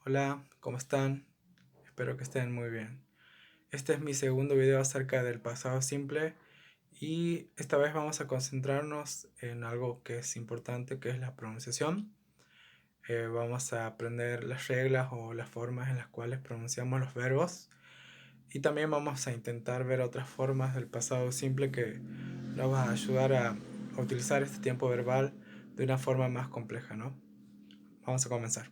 Hola, ¿cómo están? Espero que estén muy bien. Este es mi segundo video acerca del pasado simple y esta vez vamos a concentrarnos en algo que es importante, que es la pronunciación. Vamos a aprender las reglas o las formas en las cuales pronunciamos los verbos y también vamos a intentar ver otras formas del pasado simple que nos va a ayudar a utilizar este tiempo verbal de una forma más compleja, ¿no? Vamos a comenzar.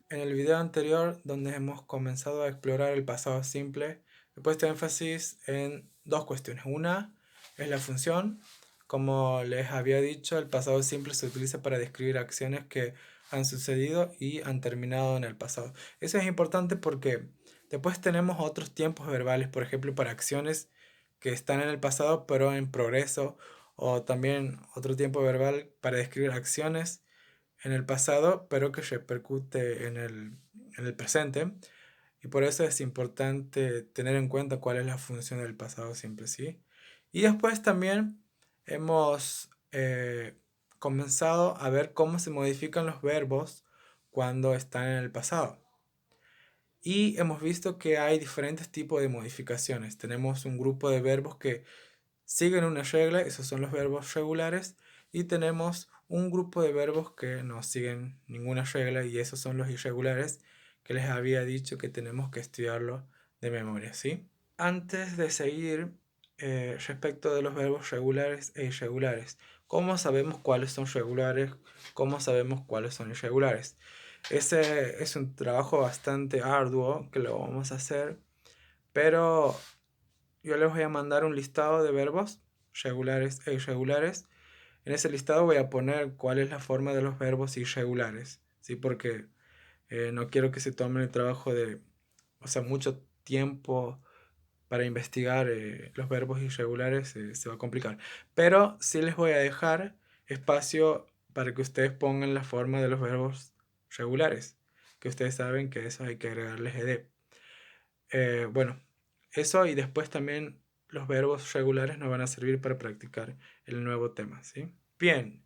En el video anterior, donde hemos comenzado a explorar el pasado simple, he puesto énfasis en dos cuestiones. Una es la función. Como les había dicho, el pasado simple se utiliza para describir acciones que han sucedido y han terminado en el pasado. Eso es importante porque después tenemos otros tiempos verbales, por ejemplo, para acciones que están en el pasado pero en progreso, o también otro tiempo verbal para describir acciones en el pasado, pero que repercute en el presente. Y por eso es importante tener en cuenta cuál es la función del pasado siempre, ¿sí? Y después también hemos comenzado a ver cómo se modifican los verbos cuando están en el pasado. Y hemos visto que hay diferentes tipos de modificaciones. Tenemos un grupo de verbos que siguen una regla, esos son los verbos regulares, y tenemos un grupo de verbos que no siguen ninguna regla y esos son los irregulares, que les había dicho que tenemos que estudiarlo de memoria, ¿sí? Antes de seguir, respecto de los verbos regulares e irregulares, ¿cómo sabemos cuáles son regulares? ¿Cómo sabemos cuáles son irregulares? Ese es un trabajo bastante arduo que lo vamos a hacer, pero yo les voy a mandar un listado de verbos regulares e irregulares. En ese listado voy a poner cuál es la forma de los verbos irregulares, ¿sí? Porque no quiero que se tomen el trabajo de, mucho tiempo para investigar los verbos irregulares, se va a complicar. Pero sí les voy a dejar espacio para que ustedes pongan la forma de los verbos regulares, que ustedes saben que eso hay que agregarles ed. Bueno, eso y después también los verbos regulares nos van a servir para practicar el nuevo tema, ¿sí? Bien,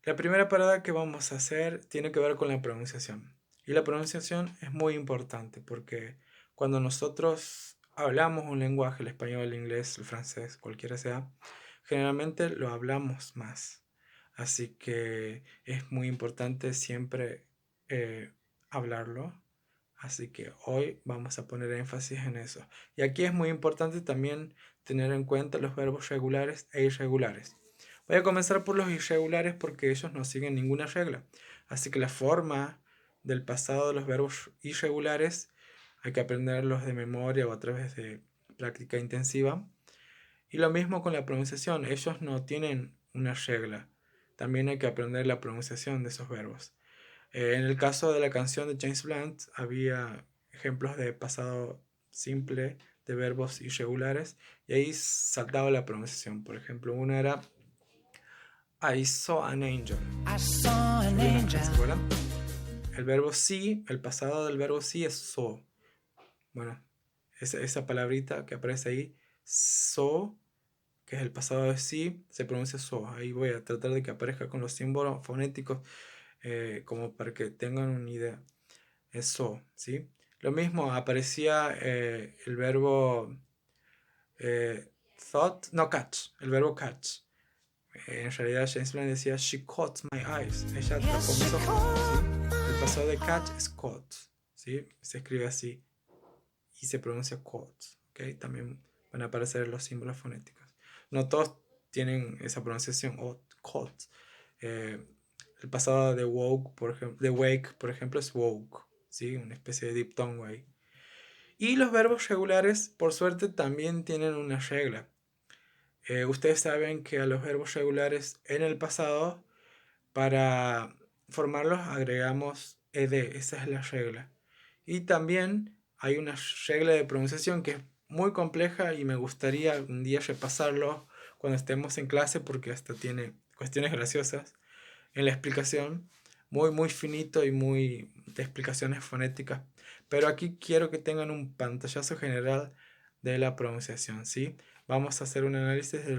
la primera parada que vamos a hacer tiene que ver con la pronunciación. Y la pronunciación es muy importante porque cuando nosotros hablamos un lenguaje, el español, el inglés, el francés, cualquiera sea, generalmente lo hablamos más. Así que es muy importante siempre hablarlo. Así que hoy vamos a poner énfasis en eso. Y aquí es muy importante también tener en cuenta los verbos regulares e irregulares. Voy a comenzar por los irregulares porque ellos no siguen ninguna regla. Así que la forma del pasado de los verbos irregulares hay que aprenderlos de memoria o a través de práctica intensiva. Y lo mismo con la pronunciación. Ellos no tienen una regla. También hay que aprender la pronunciación de esos verbos. En el caso de la canción de James Blunt había ejemplos de pasado simple de verbos irregulares y ahí saltaba la pronunciación. Por ejemplo, una era I saw an angel. I saw an Vi un ángel, ¿se angel. acuerdan? El verbo sí, el pasado del verbo sí es saw. Bueno, esa palabrita que aparece ahí, saw, que es el pasado de sí, se pronuncia saw. Ahí voy a tratar de que aparezca con los símbolos fonéticos como para que tengan una idea. Es saw, ¿sí? Lo mismo aparecía el verbo thought, no, catch, el verbo catch. En realidad James Blunt decía she caught my eyes, ella atrapó Yes, she mis ojos, ¿sí? caught El pasado de my catch es caught, ¿sí? Se escribe así y se pronuncia caught, ¿ok? También van a aparecer los símbolos fonéticos. No todos tienen esa pronunciación o caught. Eh, el pasado de woke, por ejemplo, de wake, por ejemplo, es woke, ¿sí? Una especie de diptongo ahí. Y los verbos regulares, por suerte, también tienen una regla. Ustedes saben que a los verbos regulares en el pasado, para formarlos agregamos ed, esa es la regla. Y también hay una regla de pronunciación que es muy compleja y me gustaría un día repasarlo cuando estemos en clase porque hasta tiene cuestiones graciosas en la explicación, muy muy finito y muy de explicaciones fonéticas, pero aquí quiero que tengan un pantallazo general de la pronunciación, ¿sí? Vamos a hacer un análisis de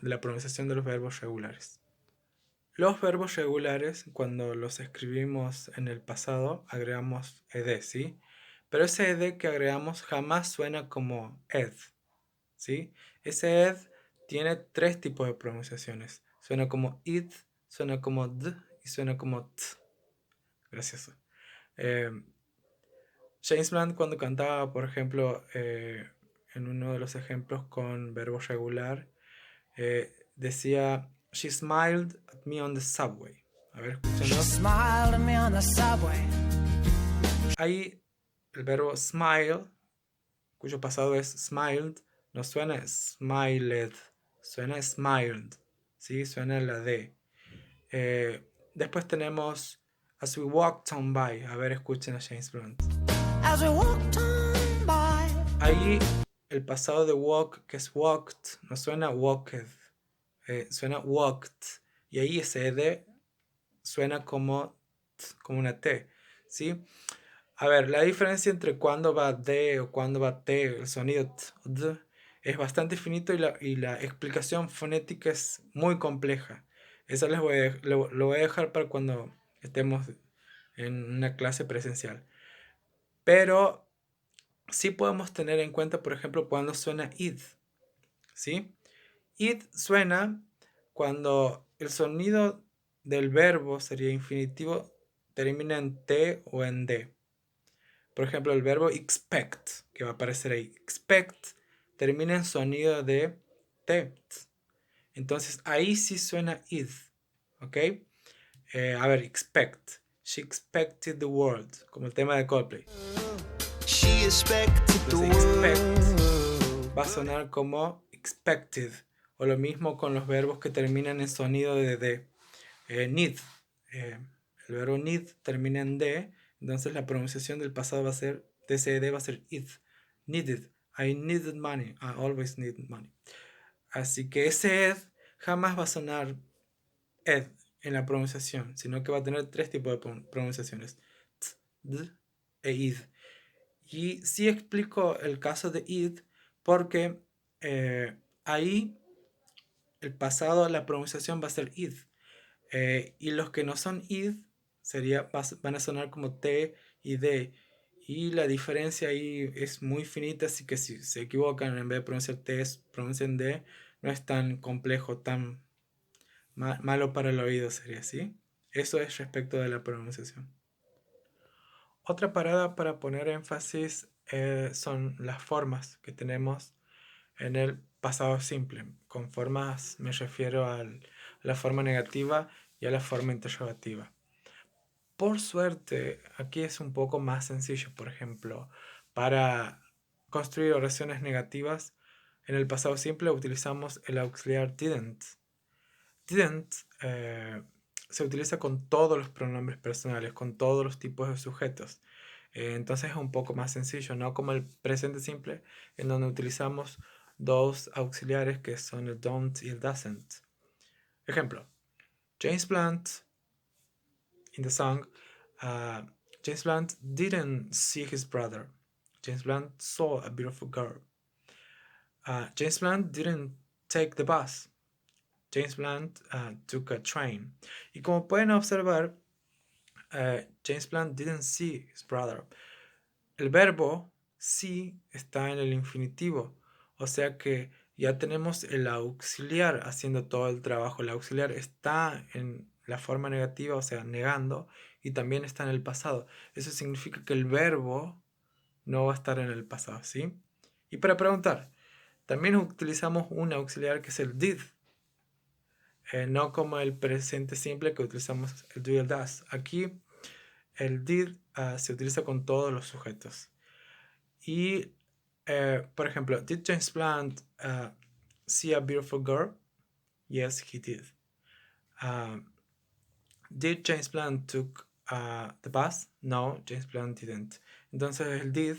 la pronunciación de los verbos regulares. Los verbos regulares, cuando los escribimos en el pasado, agregamos ed, ¿sí? Pero ese ed que agregamos jamás suena como ed, ¿sí? Ese ed tiene tres tipos de pronunciaciones. Suena como id, suena como d y suena como t. Gracioso. Eh, James Blunt cuando cantaba, por ejemplo, en uno de los ejemplos con verbo regular, decía, She smiled at me on the subway. A ver, escúchenlo. Ahí el verbo smile, cuyo pasado es smiled, no suena smiled, suena smiled, ¿sí? Suena la D. Después tenemos As we walked on by. A ver, escuchen a James Blunt. As we walked on by. Ahí el pasado de walk, que es walked, no suena walked, suena walked. Y ahí ese ed suena como una T, ¿sí? A ver, la diferencia entre cuando va D o cuando va T, el sonido T o D, es bastante finito y la explicación fonética es muy compleja. Eso lo voy a dejar para cuando estemos en una clase presencial. Pero sí podemos tener en cuenta, por ejemplo, cuando suena id, ¿sí? Id suena cuando el sonido del verbo sería infinitivo, termina en T o en D. Por ejemplo, el verbo expect, que va a aparecer ahí, expect, termina en sonido de T. Entonces ahí sí suena id, ¿ok? A ver, expect. She expected the world, como el tema de Coldplay. She expected the world. Va a sonar como expected, o lo mismo con los verbos que terminan en sonido de D. Need. El verbo need termina en D, entonces la pronunciación del pasado va a ser, de ese D va a ser id. Needed. I needed money. I always need money. Así que ese ed jamás va a sonar ed en la pronunciación, sino que va a tener tres tipos de pronunciaciones. T, d e id. Y sí explico el caso de id porque ahí el pasado, la pronunciación va a ser id. Y los que no son id van a sonar como T y D. Y la diferencia ahí es muy finita, así que si se equivocan, en vez de pronunciar T, pronuncian D, no es tan complejo, tan malo para el oído sería así. Eso es respecto de la pronunciación. Otra parada para poner énfasis son las formas que tenemos en el pasado simple. Con formas me refiero a la forma negativa y a la forma interrogativa. Por suerte, aquí es un poco más sencillo. Por ejemplo, para construir oraciones negativas, en el pasado simple utilizamos el auxiliar didn't. Didn't se utiliza con todos los pronombres personales, con todos los tipos de sujetos. Entonces es un poco más sencillo, no como el presente simple, en donde utilizamos dos auxiliares que son el don't y el doesn't. Ejemplo, James Blunt, in the song, James Blunt didn't see his brother. James Blunt saw a beautiful girl. James Blunt didn't take the bus. James Blunt took a train. Y como pueden observar, James Blunt didn't see his brother. El verbo see está en el infinitivo, o sea que ya tenemos el auxiliar haciendo todo el trabajo. El auxiliar está en la forma negativa, o sea, negando, y también está en el pasado. Eso significa que el verbo no va a estar en el pasado, ¿sí? Y para preguntar, también utilizamos un auxiliar que es el did. No como el presente simple que utilizamos el do y el does. Aquí el did se utiliza con todos los sujetos. Y, por ejemplo, did James Blunt see a beautiful girl? Yes, he did. Did James Blunt took the bus? No, James Blunt didn't. Entonces el did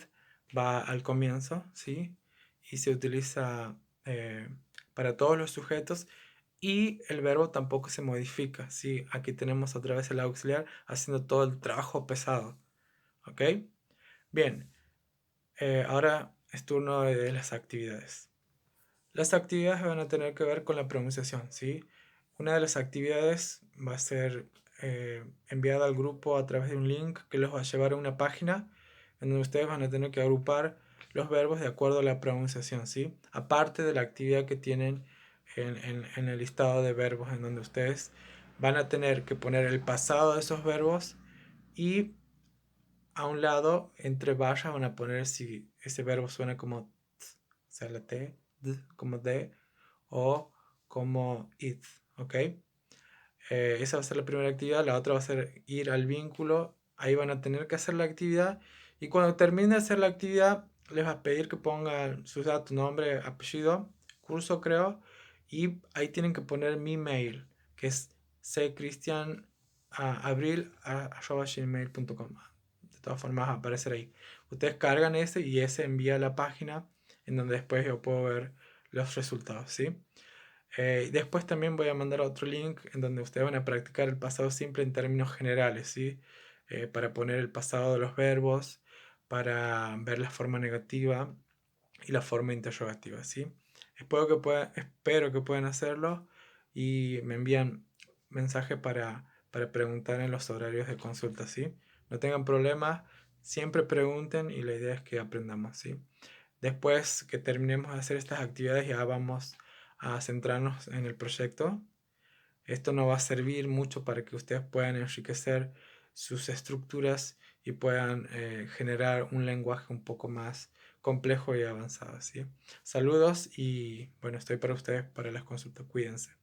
va al comienzo, ¿sí? Y se utiliza para todos los sujetos. Y el verbo tampoco se modifica, ¿sí? Aquí tenemos otra vez el auxiliar haciendo todo el trabajo pesado. ¿Ok? Bien, ahora es turno de las actividades. Las actividades van a tener que ver con la pronunciación, ¿sí? Una de las actividades va a ser enviada al grupo a través de un link que los va a llevar a una página en donde ustedes van a tener que agrupar los verbos de acuerdo a la pronunciación, ¿sí? Aparte de la actividad que tienen en el listado de verbos, en donde ustedes van a tener que poner el pasado de esos verbos y a un lado, entre barras, van a poner si ese verbo suena como t, o sea, la T, como D, o como it, ¿ok? Esa va a ser la primera actividad. La otra va a ser ir al vínculo. Ahí van a tener que hacer la actividad. Y cuando termine de hacer la actividad, les va a pedir que pongan sus datos, nombre, apellido, curso creo. Y ahí tienen que poner mi mail, que es ccristianabril@gmail.com. De todas formas va a aparecer ahí. Ustedes cargan ese y ese envía a la página en donde después yo puedo ver los resultados, ¿sí? Después también voy a mandar otro link en donde ustedes van a practicar el pasado simple en términos generales, ¿sí? Para poner el pasado de los verbos, para ver la forma negativa y la forma interrogativa, ¿sí? Espero que puedan hacerlo y me envían mensaje para preguntar en los horarios de consulta, ¿sí? No tengan problemas, siempre pregunten y la idea es que aprendamos, ¿sí? Después que terminemos de hacer estas actividades ya vamos a centrarnos en el proyecto. Esto nos va a servir mucho para que ustedes puedan enriquecer sus estructuras y puedan generar un lenguaje un poco más complejo y avanzado, ¿sí? Saludos y bueno, estoy para ustedes para las consultas. Cuídense.